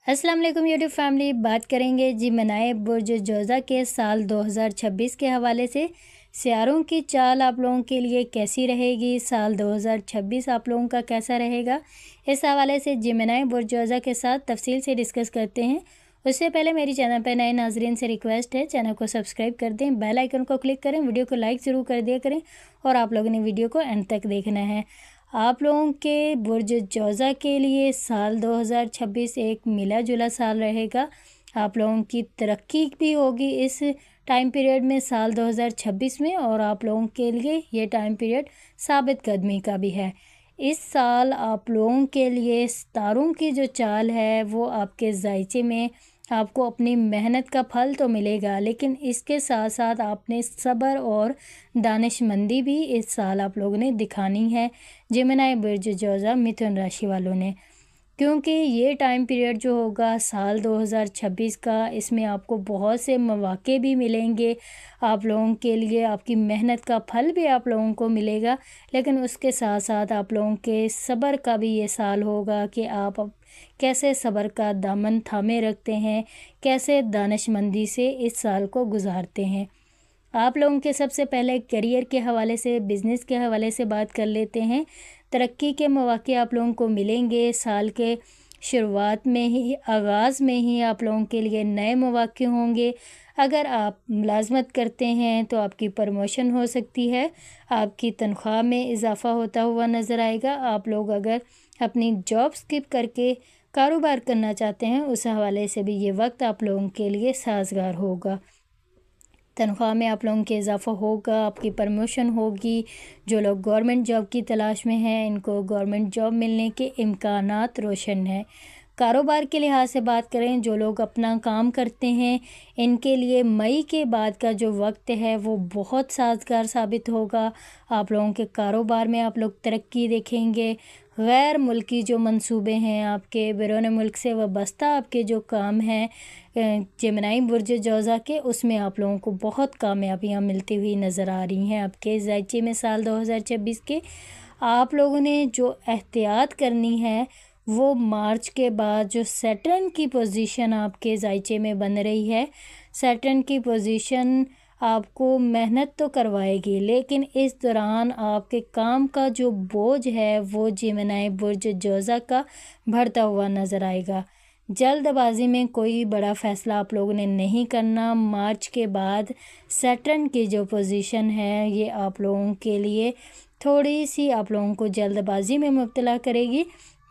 अस्सलाम वालेकुम YouTube family. बात करेंगे जिमिनाई बुर्ज जोज़ा के साल 2026 के हवाले से। सियारों की चाल आप लोगों के लिए कैसी रहेगी, साल 2026 आप लोगों का कैसा रहेगा, इस हवाले से जिमिनाई बुर्ज जोज़ा के साथ तफसील से डिस्कस करते हैं। उससे पहले मेरी चैनल पर नए नाजरीन से रिक्वेस्ट है, चैनल को सब्सक्राइब कर दें, बेल आइकन को क्लिक करें, वीडियो को लाइक ज़रूर कर दिया करें और आप लोगों ने वीडियो को एंड तक देखना है। आप लोगों के बुर्ज जोज़ा के लिए साल 2026 एक मिला जुला साल रहेगा। आप लोगों की तरक्की भी होगी इस टाइम पीरियड में, साल 2026 में, और आप लोगों के लिए ये टाइम पीरियड साबित कदमी का भी है। इस साल आप लोगों के लिए सितारों की जो चाल है वो आपके जायचे में आपको अपनी मेहनत का फल तो मिलेगा, लेकिन इसके साथ साथ आपने सब्र और दानिशमंदी भी इस साल आप लोगों ने दिखानी है जिमिनाई बुर्ज जोज़ा मिथुन राशि वालों ने, क्योंकि ये टाइम पीरियड जो होगा साल 2026 का, इसमें आपको बहुत से मौके भी मिलेंगे। आप लोगों के लिए आपकी मेहनत का फल भी आप लोगों को मिलेगा, लेकिन उसके साथ साथ आप लोगों के सब्र का भी ये साल होगा कि आप कैसे सब्र का दामन थामे रखते हैं, कैसे दानिशमंदी से इस साल को गुजारते हैं। आप लोगों के सबसे पहले करियर के हवाले से, बिज़नेस के हवाले से बात कर लेते हैं। तरक्की के मौके आप लोगों को मिलेंगे। साल के शुरुआत में ही, आगाज़ में ही आप लोगों के लिए नए मौके होंगे। अगर आप मुलाजमत करते हैं तो आपकी प्रमोशन हो सकती है, आपकी तनख्वाह में इजाफ़ा होता हुआ नज़र आएगा। आप लोग अगर अपनी जॉब स्किप करके कारोबार करना चाहते हैं, उस हवाले से भी ये वक्त आप लोगों के लिए साजगार होगा। तनख्वाह में आप लोगों के इजाफ़ा होगा, आपकी प्रमोशन होगी। जो लोग गवर्नमेंट जॉब की तलाश में हैं, इनको गवर्नमेंट जॉब मिलने के इम्कानात रोशन हैं। कारोबार के लिहाज से बात करें, जो लोग अपना काम करते हैं, इनके लिए मई के बाद का जो वक्त है वो बहुत साजगार साबित होगा। आप लोगों के कारोबार में आप लोग तरक्की देखेंगे। गैर मुल्की जो मंसूबे हैं आपके, बैरून मुल्क से वाबस्ता आपके जो काम हैं जिमिनाई बुर्ज जोज़ा के, उसमें आप लोगों को बहुत कामयाबियाँ मिलती हुई नज़र आ रही हैं। आपके जायचे में साल 2026 के आप लोगों ने जो एहतियात करनी है वो मार्च के बाद जो सैटर्न की पोजीशन आपके जायचे में बन रही है, सैटर्न की पोजीशन आपको मेहनत तो करवाएगी, लेकिन इस दौरान आपके काम का जो बोझ है वो जिमिनाई बुर्ज जोज़ा का बढ़ता हुआ नज़र आएगा। जल्दबाजी में कोई बड़ा फ़ैसला आप लोगों ने नहीं करना। मार्च के बाद सैटर्न की जो पोजीशन है ये आप लोगों के लिए थोड़ी सी आप लोगों को जल्दबाजी में मुब्तला करेगी,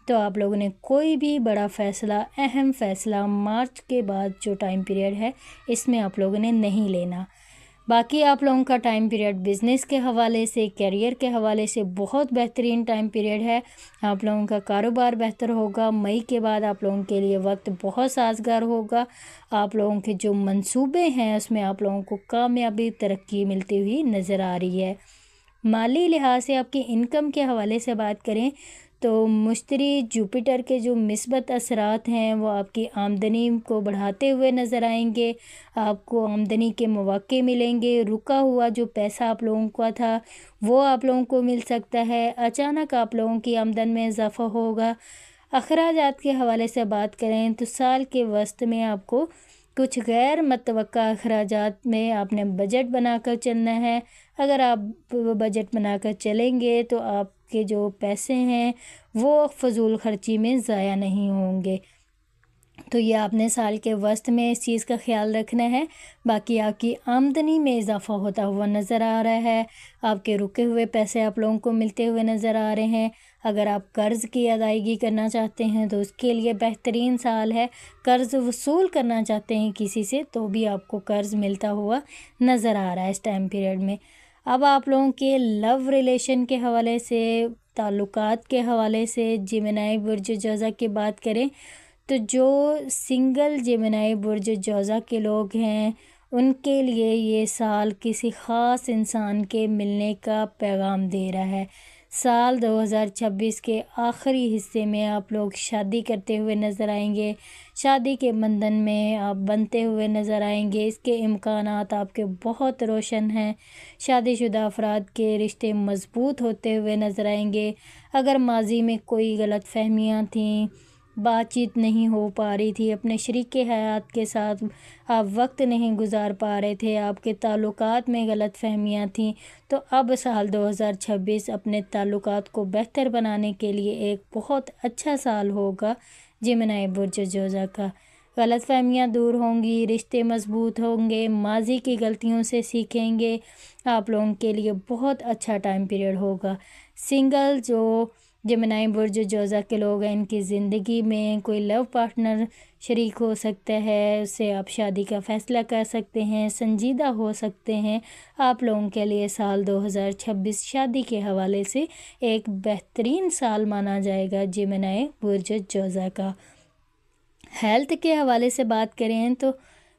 तो आप लोगों ने कोई भी बड़ा फ़ैसला, अहम फ़ैसला मार्च के बाद जो टाइम पीरियड है इसमें आप लोगों ने नहीं लेना। बाकी आप लोगों का टाइम पीरियड बिज़नेस के हवाले से, करियर के हवाले से बहुत बेहतरीन टाइम पीरियड है। आप लोगों का कारोबार बेहतर होगा। मई के बाद आप लोगों के लिए वक्त बहुत साजगार होगा। आप लोगों के जो मंसूबे हैं उसमें आप लोगों को कामयाबी, तरक्की मिलती हुई नज़र आ रही है। माली लिहाज से आपकी इनकम के हवाले से बात करें तो मुश्तरी जुपिटर के जो मिस्बत असरात हैं वो आपकी आमदनी को बढ़ाते हुए नज़र आएंगे। आपको आमदनी के मौके मिलेंगे। रुका हुआ जो पैसा आप लोगों का था वो आप लोगों को मिल सकता है। अचानक आप लोगों की आमदन में इजाफ़ा होगा। अखराजात के हवाले से बात करें तो साल के वस्त में आपको कुछ गैर मतवक्का अखराजात में आपने बजट बनाकर चलना है। अगर आप बजट बनाकर चलेंगे तो आपके जो पैसे हैं वो फजूल खर्ची में ज़ाया नहीं होंगे। तो ये आपने साल के वस्त में इस चीज़ का ख्याल रखना है। बाकी आपकी आमदनी में इजाफ़ा होता हुआ नज़र आ रहा है। आपके रुके हुए पैसे आप लोगों को मिलते हुए नज़र आ रहे हैं। अगर आप कर्ज़ की अदायगी करना चाहते हैं तो उसके लिए बेहतरीन साल है। कर्ज़ वसूल करना चाहते हैं किसी से तो भी आपको कर्ज़ मिलता हुआ नज़र आ रहा है इस टाइम पीरियड में। अब आप लोगों के लव रिलेशन के हवाले से, ताल्लुकात के हवाले से जिमिनाई बुर्ज जोज़ा की बात करें तो जो सिंगल जिमिनाई बुर्ज जोज़ा के लोग हैं उनके लिए ये साल किसी ख़ास इंसान के मिलने का पैगाम दे रहा है। साल 2026 के आखिरी हिस्से में आप लोग शादी करते हुए नज़र आएंगे। शादी के बंधन में आप बनते हुए नज़र आएंगे। इसके इम्कानात आपके बहुत रोशन हैं। शादीशुदा अफराद के रिश्ते मज़बूत होते हुए नज़र आएंगे। अगर माजी में कोई गलत फहमियाँ थीं, بات چیت نہیں ہو پا رہی تھی، اپنے شریک حیات کے ساتھ آپ وقت نہیں گزار پا رہے تھے، آپ کے تعلقات میں غلط فہمیاں تھیں، تو اب سال 2026 اپنے تعلقات کو بہتر بنانے کے لیے ایک بہت اچھا سال ہوگا جیمنائی برج جوزا کا۔ غلط فہمیاں دور ہوں گی، رشتے مضبوط ہوں گے، ماضی کی غلطیوں سے سیکھیں گے، آپ لوگوں کے لیے بہت اچھا ٹائم پیریڈ ہوگا۔ سنگل جو جیمنائی برج جوزا کے لوگ ہیں، ان کی زندگی میں کوئی لو پارٹنر شریک ہو سکتا ہے، اس سے آپ شادی کا فیصلہ کر سکتے ہیں، سنجیدہ ہو سکتے ہیں۔ آپ لوگوں کے لیے سال 2026 شادی کے حوالے سے ایک بہترین سال مانا جائے گا جیمنائی برج جوزا کا۔ ہیلتھ کے حوالے سے بات کریں تو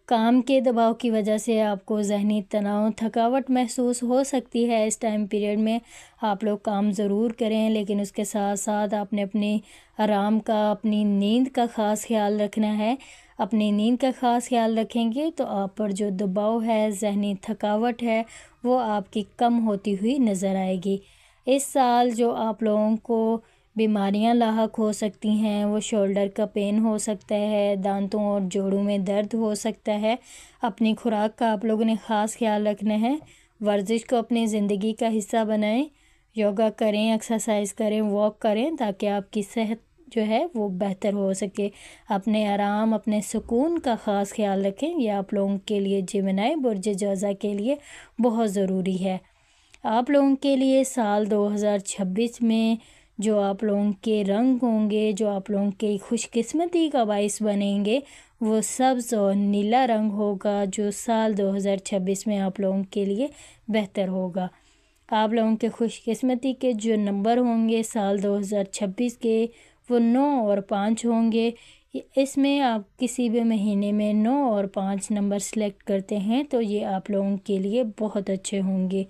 کام کے دباؤ کی وجہ سے آپ کو ذہنی تناؤ، تھکاوٹ محسوس ہو سکتی ہے۔ اس ٹائم پیریڈ میں آپ لوگ کام ضرور کریں، لیکن اس کے ساتھ ساتھ آپ نے اپنی آرام کا، اپنی نیند کا خاص خیال رکھنا ہے۔ اپنی نیند کا خاص خیال رکھیں گے تو آپ پر جو دباؤ ہے، ذہنی تھکاوٹ ہے، وہ آپ کی کم ہوتی ہوئی نظر آئے گی۔ اس سال جو آپ لوگوں کو بیماریاں لاحق ہو سکتی ہیں، وہ شولڈر کا پین ہو سکتا ہے، دانتوں اور جوڑوں میں درد ہو سکتا ہے۔ اپنی خوراک کا آپ لوگوں نے خاص خیال رکھنا ہے۔ ورزش کو اپنی زندگی کا حصہ بنائیں، یوگا کریں، ایکسرسائز کریں، واک کریں، تاکہ آپ کی صحت جو ہے وہ بہتر ہو سکے۔ اپنے آرام، اپنے سکون کا خاص خیال رکھیں، یہ آپ لوگوں کے لیے جیمنائی برج جوزا کے لیے بہت ضروری ہے۔ آپ لوگوں کے لیے سال 2026 میں جو آپ لوگوں کے رنگ ہوں گے، جو آپ لوگوں کے خوش قسمتی کا باعث بنیں گے، وہ سبز اور نیلا رنگ ہوگا، جو سال 2026 میں آپ لوگوں کے لیے بہتر ہوگا۔ آپ لوگوں کے خوش قسمتی کے جو نمبر ہوں گے سال 2026 کے، وہ 9 اور 5 ہوں گے۔ اس میں آپ کسی بھی مہینے میں 9 اور 5 نمبر سلیکٹ کرتے ہیں تو یہ آپ لوگوں کے لیے بہت اچھے ہوں گے۔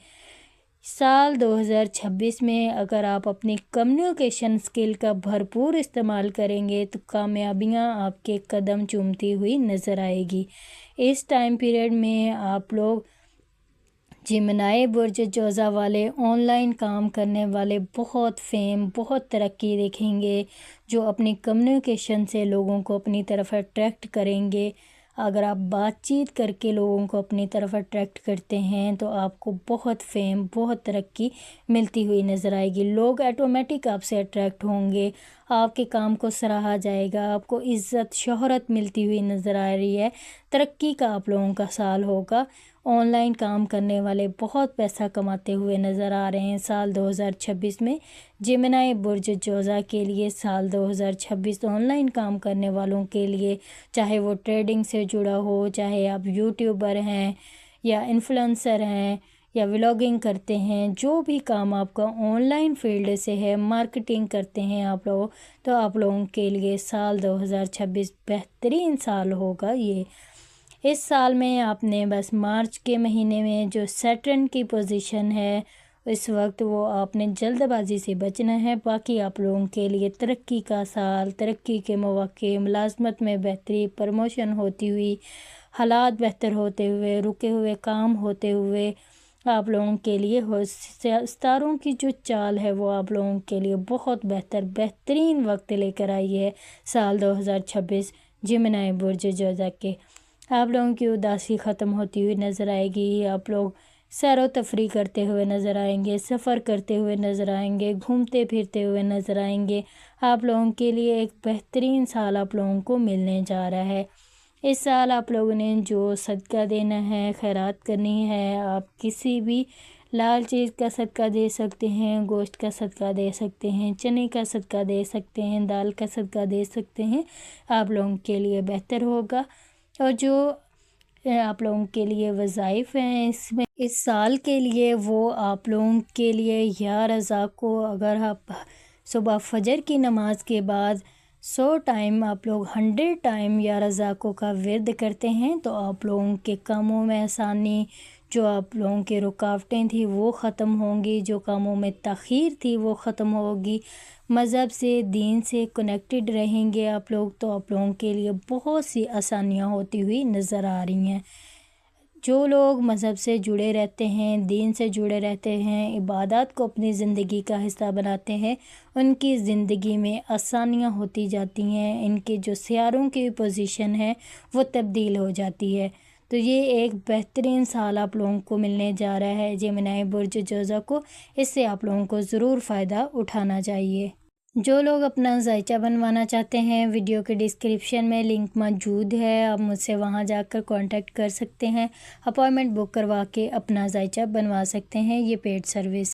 سال 2026 میں اگر آپ اپنی کمیونیکیشن سکل کا بھرپور استعمال کریں گے تو کامیابیاں آپ کے قدم چومتی ہوئی نظر آئے گی۔ اس ٹائم پیریڈ میں آپ لوگ جیمنائی برج جوزا والے، آن لائن کام کرنے والے بہت فیم، بہت ترقی دیکھیں گے، جو اپنی کمیونیکیشن سے لوگوں کو اپنی طرف اٹریکٹ کریں گے۔ اگر آپ بات چیت کر کے لوگوں کو اپنی طرف اٹریکٹ کرتے ہیں تو آپ کو بہت فیم، بہت ترقی ملتی ہوئی نظر آئے گی۔ لوگ آٹومیٹک آپ سے اٹریکٹ ہوں گے، آپ کے کام کو سراہا جائے گا، آپ کو عزت، شہرت ملتی ہوئی نظر آ رہی ہے۔ ترقی کا آپ لوگوں کا سال ہوگا۔ آن لائن کام کرنے والے بہت پیسہ کماتے ہوئے نظر آ رہے ہیں سال 2026 میں۔ جیمنائی برج جوزا کے لیے سال 2026 آن لائن کام کرنے والوں کے لیے، چاہے وہ ٹریڈنگ سے جڑا ہو، چاہے آپ یوٹیوبر ہیں یا انفلوئنسر ہیں یا ولاگنگ کرتے ہیں، جو بھی کام آپ کا آن لائن فیلڈ سے ہے، مارکیٹنگ کرتے ہیں آپ لوگ، تو آپ لوگوں کے لیے سال 2026 بہترین سال ہوگا۔ اس سال میں آپ نے بس مارچ کے مہینے میں جو سیٹرن کی پوزیشن ہے، اس وقت وہ آپ نے جلد بازی سے بچنا ہے۔ باقی آپ لوگوں کے لیے ترقی کا سال، ترقی کے مواقع، ملازمت میں بہتری، پروموشن ہوتی ہوئی، حالات بہتر ہوتے ہوئے، رکے ہوئے کام ہوتے ہوئے آپ لوگوں کے لیے ستاروں کی جو چال ہے وہ آپ لوگوں کے لیے بہت بہترین وقت لے کر آئی ہے سال 2026 جیمنائی برج جوزا کے۔ آپ لوگوں کی اداسی ختم ہوتی ہوئی نظر آئے گی، آپ لوگ سیر و تفریح کرتے ہوئے نظر آئیں گے، سفر کرتے ہوئے نظر آئیں گے، گھومتے پھرتے ہوئے نظر آئیں گے۔ آپ لوگوں کے لیے ایک بہترین سال آپ لوگوں کو ملنے جا رہا ہے۔ اس سال آپ لوگوں نے جو صدقہ دینا ہے، خیرات کرنی ہے، آپ کسی بھی لال چیز کا صدقہ دے سکتے ہیں، گوشت کا صدقہ دے سکتے ہیں، چنے کا صدقہ دے سکتے ہیں، دال کا صدقہ دے سکتے ہیں، آپ لوگوں کے لیے بہتر ہوگا۔ اور جو آپ لوگوں کے لیے وظائف ہیں اس سال کے لیے، وہ آپ لوگوں کے لیے یا رضا کو، اگر آپ صبح فجر کی نماز کے بعد 100 ٹائم آپ لوگ 100 ٹائم یا رضا کو کا ورد کرتے ہیں تو آپ لوگوں کے کاموں میں آسانی، جو آپ لوگوں کے رکاوٹیں تھیں وہ ختم ہوں گی، جو کاموں میں تاخیر تھی وہ ختم ہوگی۔ مذہب سے، دین سے کنیکٹڈ رہیں گے آپ لوگ تو آپ لوگوں کے لیے بہت سی آسانیاں ہوتی ہوئی نظر آ رہی ہیں۔ جو لوگ مذہب سے جڑے رہتے ہیں، دین سے جڑے رہتے ہیں، عبادات کو اپنی زندگی کا حصہ بناتے ہیں، ان کی زندگی میں آسانیاں ہوتی جاتی ہیں، ان کے جو سیاروں کی پوزیشن ہے وہ تبدیل ہو جاتی ہے۔ تو یہ ایک بہترین سال آپ لوگوں کو ملنے جا رہا ہے جیمنائی برج جوزا کو، اس سے آپ لوگوں کو ضرور فائدہ اٹھانا چاہیے۔ جو لوگ اپنا ذائچہ بنوانا چاہتے ہیں، ویڈیو کے ڈسکرپشن میں لنک موجود ہے، آپ مجھ سے وہاں جا کر کانٹیکٹ کر سکتے ہیں، اپائنٹمنٹ بک کروا کے اپنا ذائچہ بنوا سکتے ہیں۔ یہ پیڈ سروس